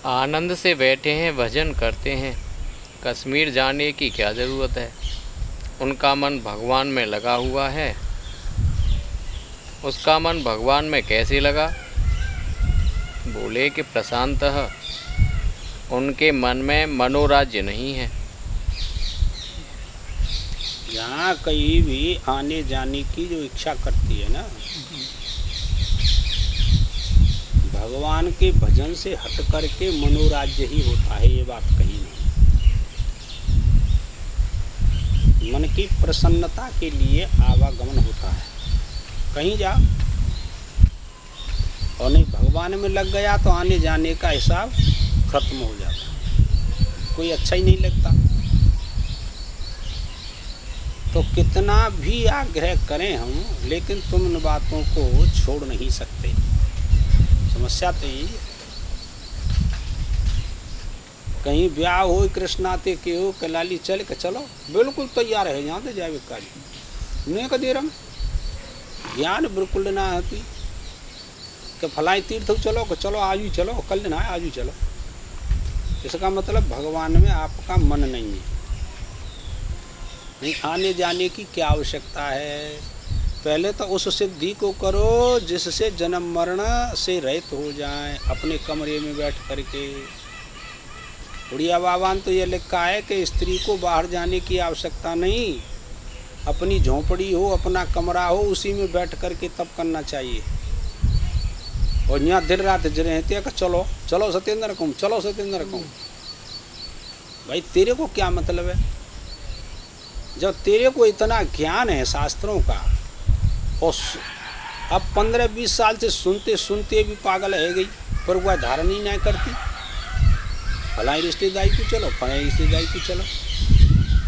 आनंद से बैठे हैं, भजन करते हैं, कश्मीर जाने की क्या ज़रूरत है। उनका मन भगवान में लगा हुआ है। उसका मन भगवान में कैसे लगा? बोले कि प्रशांतः उनके मन में मनोराज्य नहीं है। यहाँ कहीं भी आने जाने की जो इच्छा करती है ना, भगवान के भजन से हट करके मनोराज्य ही होता है, ये बात कही नहीं। मन की प्रसन्नता के लिए आवागमन होता है। कहीं जा और नहीं भगवान में लग गया तो आने जाने का हिसाब खत्म हो जाता, कोई अच्छा ही नहीं लगता। तो कितना भी आग्रह करें हम, लेकिन तुम इन बातों को छोड़ नहीं सकते। समस्या तो यही है। कहीं ब्याह हो कृष्णाते के हो कलाली चल के चलो, बिल्कुल तैयार है, यहाँ तो जाए काली नहीं का देर हम ज्ञान बिल्कुल ना होती कि फलाई तीर्थ चलो कि चलो आज ही चलो, कल ना आज ही चलो। इसका मतलब भगवान में आपका मन नहीं है। नहीं आने जाने की क्या आवश्यकता है। पहले तो उस सिद्धि को करो जिससे जन्म मरण से रहित हो जाए, अपने कमरे में बैठ करके। उड़िया बाबा ने तो ये लिखा है कि स्त्री को बाहर जाने की आवश्यकता नहीं, अपनी झोंपड़ी हो, अपना कमरा हो, उसी में बैठ करके तब करना चाहिए। और यहाँ दिन रात रहते हैं कि चलो चलो सत्येंद्र कुम, चलो सत्येंद्र कुम। भाई तेरे को क्या मतलब है? जब तेरे को इतना ज्ञान है शास्त्रों का, और अब 15-20 साल से सुनते सुनते भी पागल है गई, पर वह धारण ही नहीं करती। फलाई रिश्तेदारी को चलो, फलाई रिश्तेदारी को चलो,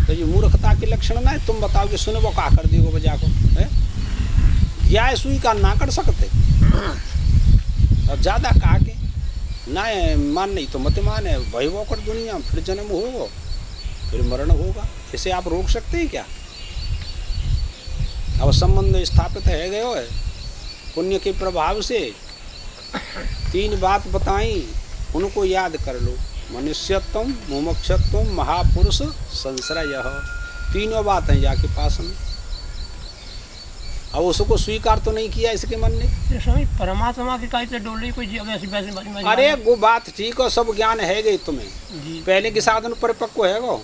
तो ये मूर्खता के लक्षण ना है। तुम बताओ कि सुनो वो का कर देगो बजा को है, या सुई का ना कर सकते। और ज़्यादा कहा के ना मान नहीं तो मत मान है, वही वो कर दुनिया फिर जन्म होगा, फिर मरण होगा। इसे आप रोक सकते हैं क्या? अब संबंध स्थापित है गए हो है पुण्य के प्रभाव से। 3 बात बताई, उनको याद कर लो। मनुष्यत्व, मुमुक्षत्व, महापुरुष संश्रय। 3 बात हैं जाके पास में। अब उसको स्वीकार तो नहीं किया इसके मन ने। स्वामी परमात्मा की काई से डोली कोई अरे वो बात ठीक है, सब ज्ञान है गई तुम्हें, पहले के साधन परिपक्व है गो।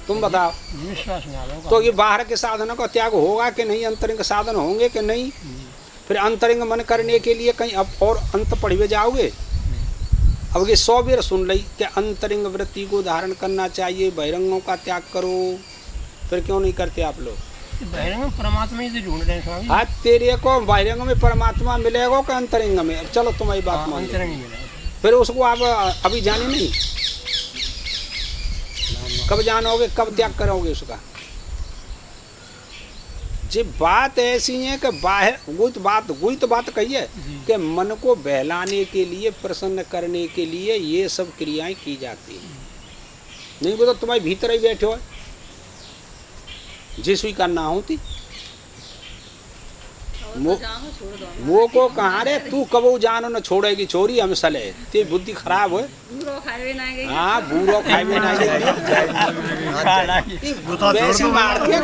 तुम बताओ विश्वास में तो ये बाहर के साधनों का त्याग होगा कि नहीं, अंतरिंग साधन होंगे कि नहीं? फिर अंतरिंग मन करने के लिए कहीं अब और अंत पढ़े जाओगे। अब ये 100 बार सुन ली कि अंतरिंग वृत्ति को धारण करना चाहिए, बहिरंगों का त्याग करो, फिर क्यों नहीं करते आप लोग? बहिरंग परमात्मा ही ढूंढ रहे हैं स्वामी। आज तेरे को बहिरंग में परमात्मा मिलेगा कि अंतरिंग में? अब चलो तुम्हारी बात मान लो, फिर उसको आप अभी जाने नहीं, कब जानोगे, कब त्याग करोगे उसका? जी बात ऐसी है कि बाहर वही तो बात कही है कि मन को बहलाने के लिए, प्रसन्न करने के लिए ये सब क्रियाएं की जाती हैं। नहीं बोलो तुम्हारे भीतर ही बैठे हो, जिस भी करना होती वो को कहाँ रे तू कबो जानो न छोड़ेगी छोरी हम सले, ते बुद्धि खराब है। हाँ बूढ़ो खाए ना वैसी मारते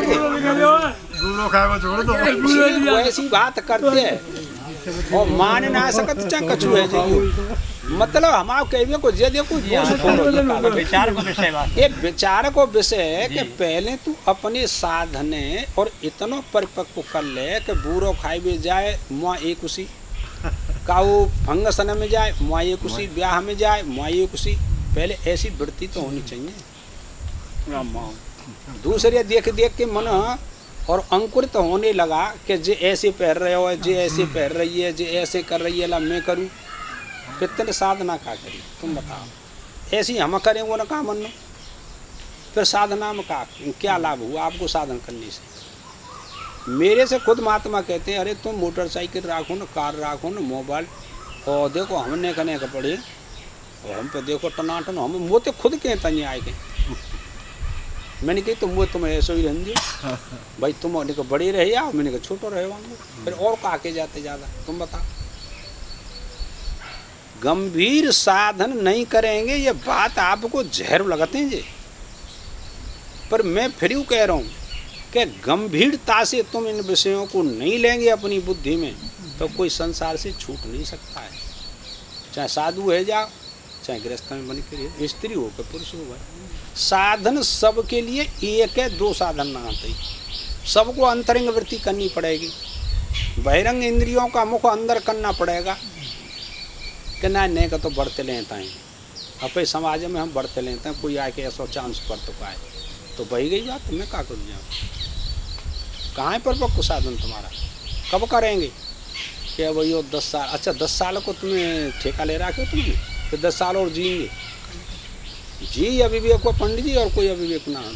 वैसी बात करते हैं और मान ना सकत चाहे कछु है जी। मतलब हम कहिए को जे देखो विचार को विषय बात, ये विचार को विषय है कि पहले तू अपने साधने और इतना परिपक्व कर ले कि बूढ़ो खाए जाए मुआ एक उसी का, वो फंगसन में जाए मुआ एक उसी, ब्याह में जाए मुआ एक उसी। पहले ऐसी वृत्ति तो होनी चाहिए। दूसरे देख देख के मन और अंकुरित होने लगा कि जे ऐसे पहन रहे हो, जे ऐसे पहन रही है, जे ऐसे कर रही है, ला मैं करूँ। कितने साधना का करी तुम बताओ? ऐसी हम करें वो ना काम मन, फिर साधना में का क्या लाभ हुआ आपको साधन करने से? मेरे से खुद महात्मा कहते हैं अरे तुम मोटरसाइकिल राखो ना, कार राखो ना, मोबाइल, और देखो हमने कहने का पड़े और हम पे देखो टनाटन, हम वो तो खुद कहता नहीं आए के। मैंने कही तुम वो तुम ऐसे ही रहेंगे भाई, तुम बड़े रहे आओ, मैंने कहा छोटो रहे, फिर और का के जाते ज़्यादा तुम बताओ। गंभीर साधन नहीं करेंगे, ये बात आपको जहर लगते हैं जी। पर मैं फिर यूँ कह रहा हूँ कि गंभीरता से तुम इन विषयों को नहीं लेंगे अपनी बुद्धि में, तो कोई संसार से छूट नहीं सकता है। चाहे साधु है जाओ, चाहे गृहस्थ में बन के स्त्री हो के पुरुष हो। साधन सबके लिए एक है, दो साधन ना आते। सबको अंतरंग वृत्ति करनी पड़ेगी, बहिरंग इंद्रियों का मुख अंदर करना पड़ेगा कि ना नहीं का तो बढ़ते लेता है। अपने समाज में हम बढ़ते लेते हैं, कोई आके ऐसा चांस पर तो का है तो बही गई बात, तो मैं क्या करूँ जाऊँ। कहाँ है परिपक्व साधन तुम्हारा, कब करेंगे? क्या वही हो 10 साल, अच्छा 10 साल को तुम्हें ठेका ले रखे हो तुमने, फिर 10 साल और जिएंगे। जी अविवेक को पंडित जी और कोई अविवेक ना हो।